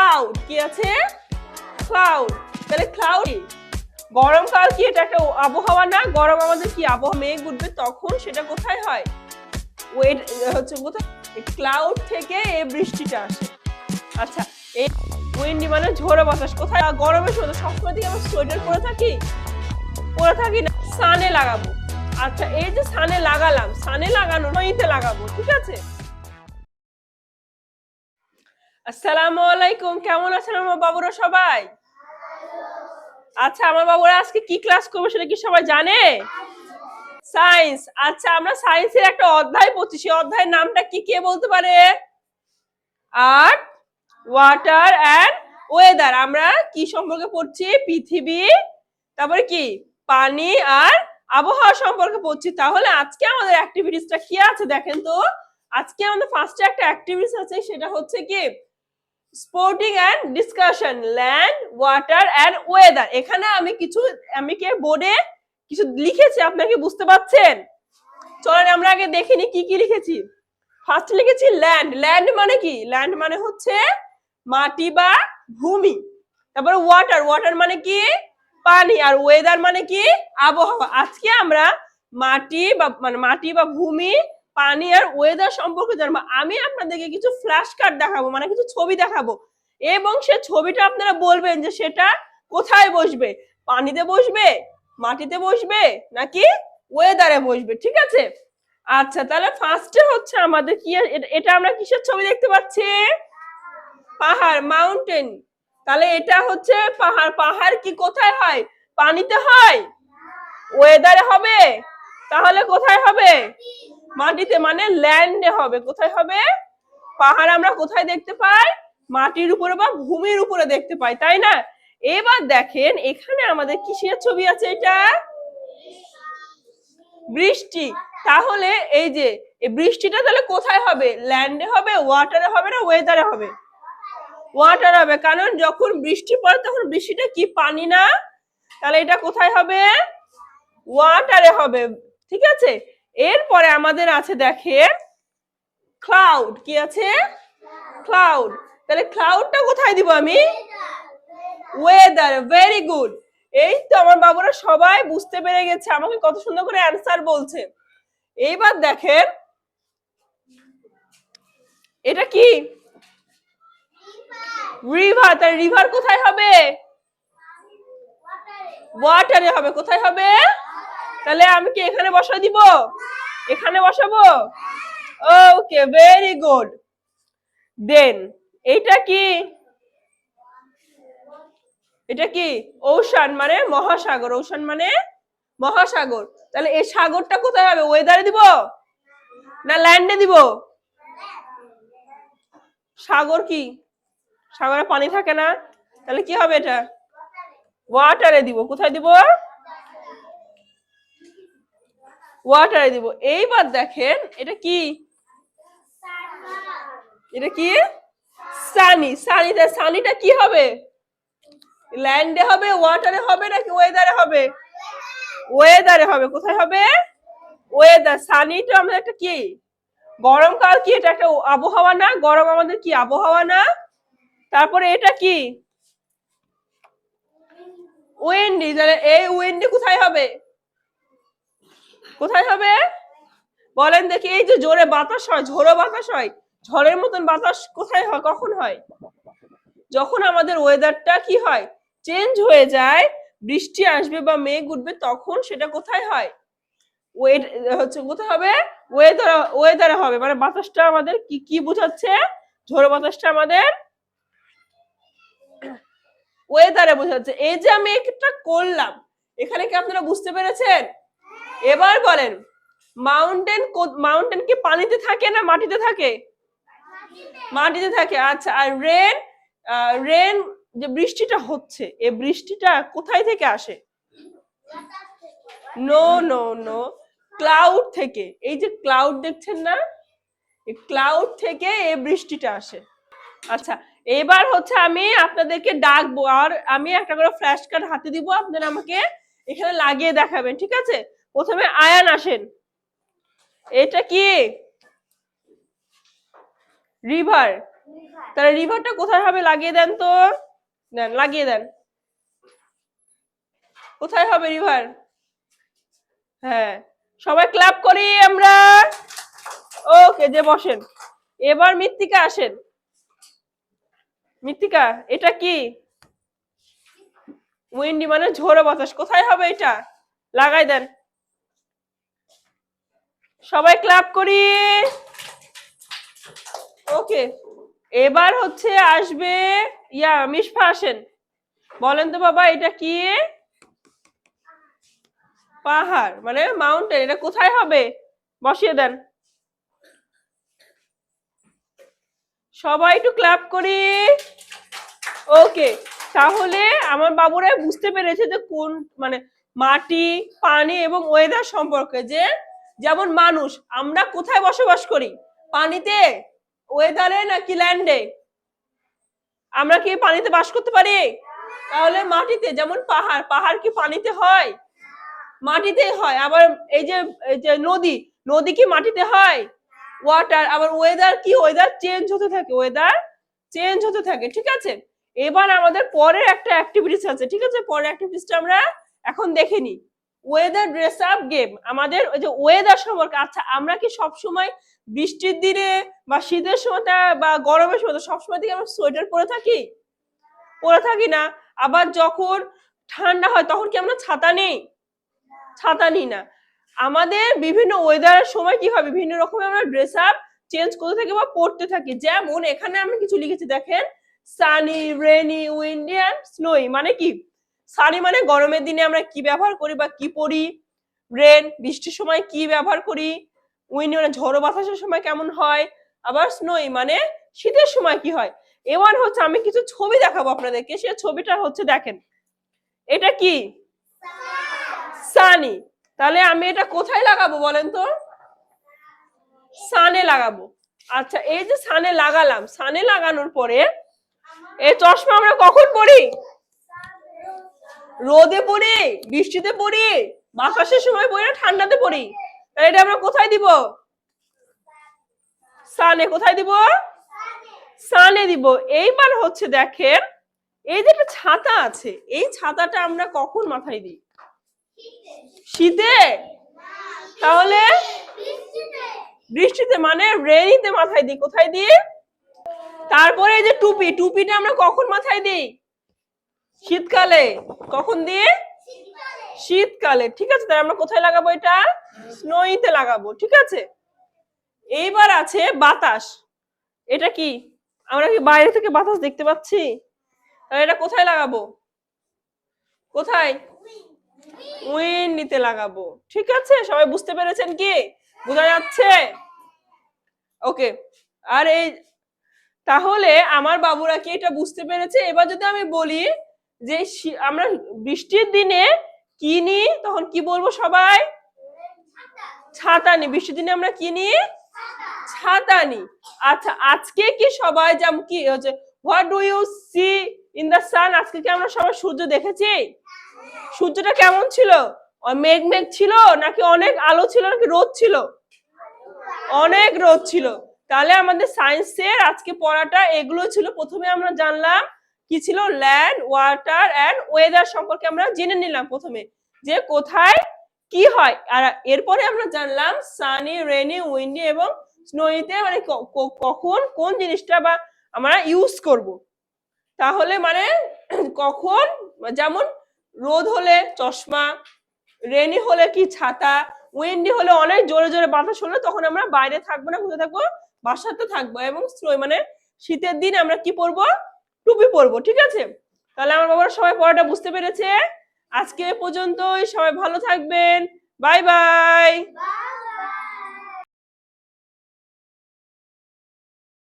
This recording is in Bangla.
ক্লাউড কি আছে ক্লাউড তাহলে ক্লাউড গরমকাল কি এটা একটা আবহাওয়া না গরম আমাদের কি আবহাওয়া মেঘ উঠবে তখন সেটা কোথায় হয় ওয়েট হচ্ছে কোথায় ক্লাউড থেকে এই বৃষ্টিটা আসে আচ্ছা এই উইন্ডি মানে ঝোড়ো বাতাস কোথায় গরমের সময় সবসময় থেকে আমরা সোয়েটার পরে থাকি না সানে লাগাবো আচ্ছা এই যে সানে লাগালাম সানে লাগানো নইতে লাগাবো ঠিক আছে আসসালামু আলাইকুম কেমন আছেন আমার বাবুরা সবাই আচ্ছা আমার বাবুরা আজকে কি ক্লাস করবে সেটা কি সবাই জানে সায়েন্স আচ্ছা আমরা সায়েন্সের একটা অধ্যায় পড়ছি সেই অধ্যায়ের নামটা কি কে বলতে পারে আর্থ ওয়াটার এন্ড ওয়েদার আমরা কি সম্পর্কে পড়ছি পৃথিবী তারপরে কি পানি আর আবহাওয়া সম্পর্কে পড়ছি তাহলে আজকে আমাদের অ্যাক্টিভিটিসটা কি আছে দেখেন তো আজকে আমাদের ফার্স্টে একটা অ্যাক্টিভিটিস আছে সেটা হচ্ছে কি sporting and discussion land water and weather এখানে আমি কি বোর্ডে কিছু লিখেছি আপনাকে বুঝতে পারছেন চলেন আমরা আগে দেখিনি কি কি লিখেছি ফার্স্ট লিখেছি ল্যান্ড মানে কি ল্যান্ড মানে হচ্ছে মাটি বা ভূমি তারপরে ওয়াটার মানে কি পানি আর ওয়েদার মানে কি আবহাওয়া আজকে আমরা মাটি বা ভূমি পানি আর ওয়েদার সম্পর্কে জানবো আমি আপনাদেরকে কিছু ফ্ল্যাশ কার্ড দেখাবো মানে কিছু ছবি দেখাবো এবং সে ছবিটা আপনারা বলবেন যে সেটা কোথায় বসবে পানিতে বসবে মাটিতে বসবে নাকি ওয়েদারে বসবে ঠিক আছে আচ্ছা তাহলে ফার্স্টে হচ্ছে আমাদের কি এটা আমরা কিসের ছবি দেখতে পাচ্ছি পাহাড় মাউন্টেন তাহলে এটা হচ্ছে পাহাড় কি কোথায় হয় পানিতে হয় ওয়েদারে হবে তাহলে কোথায় হবে মাটিতে মানে ল্যান্ডে হবে কোথায় হবে পাহাড় আমরা কোথায় দেখতে পাই মাটির উপরে বা ভূমির উপরে দেখতে পাই তাই না এবার দেখেন এখানে আমাদের কিসের ছবি আছে এটা বৃষ্টি তাহলে এই যে এই বৃষ্টিটা তাহলে কোথায় হবে ল্যান্ডে হবে ওয়াটারে হবে না ওয়েদারে হবে ওয়াটার হবে কারণ যখন বৃষ্টি পড়ে তখন বৃষ্টিটা কি পানি না তাহলে এটা কোথায় হবে ওয়াটারে হবে ঠিক আছে এরপরে আমাদের আছে দেখেন ক্লাউড কি আছে ক্লাউড তাহলে ক্লাউডটা কোথায় দিব আমি ওয়েদার ভেরি গুড এই তো আমার বাবুরা সবাই বুঝতে পেরে গেছে আমাকে কত সুন্দর করে অ্যানসার বলছে এইবার দেখেন এটা কি রিভার তার রিভার কোথায় হবে ওয়াটারে হবে কোথায় হবে তাহলে আমি কি এখানে বসাই দিব এখানে বসাবো ওকে ভেরি গুড দেন এটা কি ওশান মানে মহাসাগর ওশান মানে মহাসাগর তাহলে এই সাগরটা কোথায় হবে ওয়েদারে দিব না ল্যান্ডে দিব সাগর কি সাগরে পানি থাকে না তাহলে কি হবে এটা ওয়াটারে দিব কোথায় দিব ওয়াটারে দিব এইবার দেখেন এটা কি সানিটা কি হবে ল্যান্ডে হবে ওয়াটারে হবে নাকি ওয়েদারে হবে ওয়েদারে হবে কোথায় হবে ওয়েদার সানিটা আমাদের একটা কি গরমকাল কি এটা একটা আবহাওয়া না গরম আমাদের কি আবহাওয়া না তারপরে এটা কি উইন্ডি তাহলে এই উইন্ডি কোথায় হবে বলেন দেখি এই যে জোরে বাতাস হয় ঝোড়ো বাতাস হয় ঝড়ের মতন বাতাস কোথায় হয় কখন হয় যখন আমাদের ওয়েদারটা কি হয় চেঞ্জ হয়ে যায় বৃষ্টি আসবে বা মেঘ উঠবে তখন সেটা কোথায় হয় কোথায় হবে ওয়েদারে হবে মানে বাতাসটা আমাদের কি বোঝাচ্ছে ঝোড়ো বাতাসটা আমাদের ওয়েদারে বোঝাচ্ছে এই যে আমি একটা করলাম এখানে কি আপনারা বুঝতে পেরেছেন এবার বলেন মাউন্টেন কি পানিতে থাকে না মাটিতে থাকে মাটিতে থাকে আচ্ছা আর রেন যে বৃষ্টিটা হচ্ছে এই বৃষ্টিটা কোথায় থেকে আসে নো ক্লাউড থেকে এই যে ক্লাউড দেখছেন না এই ক্লাউড থেকে এই বৃষ্টিটা আসে আচ্ছা এবার হচ্ছে আমি আপনাদেরকে ডাকবো আর আমি একটা করে ফ্ল্যাশ কার্ড হাতে দিব আপনারা আমাকে এখানে লাগিয়ে দেখাবেন ঠিক আছে প্রথমে আয়ান আসেন এটা কি রিভার তাহলে রিভারটা কোথায় হবে লাগিয়ে দেন তো, দেন লাগিয়ে দেন, কোথায় হবে রিভার? হ্যাঁ, সবাই ক্ল্যাপ করি আমরা। ওকে, যে বসেন। এবার মৃত্তিকা আসেন। মৃত্তিকা, এটা কি? উইন্ডি মানে ঝোড়ো বাতাস, কোথায় হবে এটা? লাগাই দেন, সবাই ক্ল্যাপ করি। ওকে, এবার হচ্ছে আসবে মিশফা আসেন, বলেন তো বাবা এটা কি? পাহাড় মানে মাউন্টেন, এটা কোথায় হবে? বসিয়ে দেন, সবাই একটু ক্ল্যাপ করি। ওকে, তাহলে আমার বাবুরা বুঝতে পেরেছে যে কোন মানে মাটি, পানি এবং ওয়েদার সম্পর্কে, যে যেমন মানুষ আমরা কোথায় বসবাস করি? পানিতে, ওয়েদারে নাকি ল্যান্ডে? আমরা কি পানিতে বাস করতে পারি? তাহলে মাটিতে, যেমন পাহাড়, পাহাড় কি পানিতে হয়? মাটিতেই হয়। আবার এই যে নদী, নদী কি মাটিতে হয়? ওয়াটার। আবার ওয়েদার কি? ওয়েদার চেঞ্জ হতে থাকে, ওয়েদার চেঞ্জ হতে থাকে, ঠিক আছে। এবার আমাদের পরের একটা অ্যাক্টিভিটিস আছে, ঠিক আছে, পরের অ্যাক্টিভিটিসটা আমরা এখন দেখে নিই। ওয়েদার ড্রেস আপ গেম, আমাদের ওই যে ওয়েদার সম্পর্কে। আচ্ছা, আমরা কি সব সময় বৃষ্টির দিনে বা শীতের সময় বা গরমের সময় সবসময় থেকে আমরা সোয়েটার পরে থাকি? পরে থাকি না। আবার যখন ঠান্ডা হয় তখন কি আমরা ছাতা নেই? ছাতা নিই না। আমাদের বিভিন্ন ওয়েদারের সময় কি হয়, বিভিন্ন রকমের আমরা ড্রেস আপ চেঞ্জ করতে থাকি বা পড়তে থাকি। যেমন এখানে আমি কিছু লিখেছি দেখেন, সানি, রেনি, উইন্ডি এন্ড স্নোই। মানে কি? সানি মানে গরমের দিনে আমরা কি ব্যবহার করি বা কি পরি, রেন বৃষ্টির সময় কি ব্যবহার করি, উইন্ডি মানে ঝড়ো বাতাসের সময় কেমন হয়, আবার স্নোই মানে শীতের সময় কি হয়। এবার হচ্ছে আমি কিছু ছবি দেখাবো আপনাদেরকে, সে ছবিটা হচ্ছে দেখেন, এটা কি? সানি। তাহলে আমি এটা কোথায় লাগাবো বলেন তো? সানে লাগাবো। আচ্ছা, এই যে সানে লাগালাম, সানে লাগানোর পরে এই চশমা আমরা কখন পরি? রোদে পরি, বৃষ্টিতে পরি, বাতাসের সময় পরি না ঠান্ডাতে পরি? এটা আমরা কোথায় দিব? সানে। কোথায় দিব? সানে দিব। এইবার হচ্ছে দেখেন, এই যে একটা ছাতা আছে, এই ছাতাটা আমরা কখন মাথায় দিই? শীতে? তাহলে বৃষ্টিতে মানে রেইনিতে মাথায় দিই। কোথায় দিই? তারপরে এই যে টুপি, টুপিটা আমরা কখন মাথায় দিই? শীতকালে। কখন দিই? শীতকালে, ঠিক আছে। তাহলে আমরা কোথায় লাগাবো এটা? স্নোইতে লাগাবো, ঠিক আছে। এইবার আছে বাতাস, এটা কি? আমরা কি বাইরে থেকে বাতাস দেখতে পাচ্ছি? তাহলে এটা কোথায় লাগাবো? কোথায়? উইন্ডিতে লাগাবো, ঠিক আছে। সবাই বুঝতে পেরেছেন কি? বোঝা যাচ্ছে? ওকে, আর এই তাহলে আমার বাবুরা কি এটা বুঝতে পেরেছে? এবার যদি আমি বলি যে আমরা বৃষ্টির দিনে কি নিই, তখন কি বলবো সবাই? ছাতা নিই। বৃষ্টির দিনে আমরা কি নিই? ছাতা নিই। আচ্ছা, আজকে কি সবাই যেমন কি হচ্ছে, what do you see in the sun? আজকে কি আমরা সবাই সূর্য দেখেছি? সূর্যটা কেমন ছিল? মেঘ মেঘ ছিল নাকি অনেক আলো ছিল নাকি রোদ ছিল? অনেক রোদ ছিল। তাহলে আমাদের সায়েন্সের আজকে পড়াটা এগুলো ছিল। প্রথমে আমরা জানলাম কি ছিল, ল্যান্ড, ওয়াটার এন্ড ওয়েদার সম্পর্কে আমরা জেনে নিলাম প্রথমে, যে কোথায় কি হয়। আর এরপরে আমরা জানলাম সানি, রেনি, উইন্ডি এবং স্নোইতে মানে কখন কোন জিনিসটা বা আমরা ইউজ করব। তাহলে মানে কখন, যেমন রোদ হলে চশমা, রেনি হলে কি ছাতা, উইন্ডি হলে অনেক জোরে জোরে বাতাস হলে তখন আমরা বাইরে থাকবো না, কোথায় থাকবো? বাসাতে থাকবো। এবং মানে শীতের দিন আমরা কি পরবো? টুপি পরবো, ঠিক আছে। তাহলে আমার বাবারা সবাই পড়াটা বুঝতে পেরেছে। আজকে পর্যন্তই, সবাই ভালো থাকবেন। Bye bye.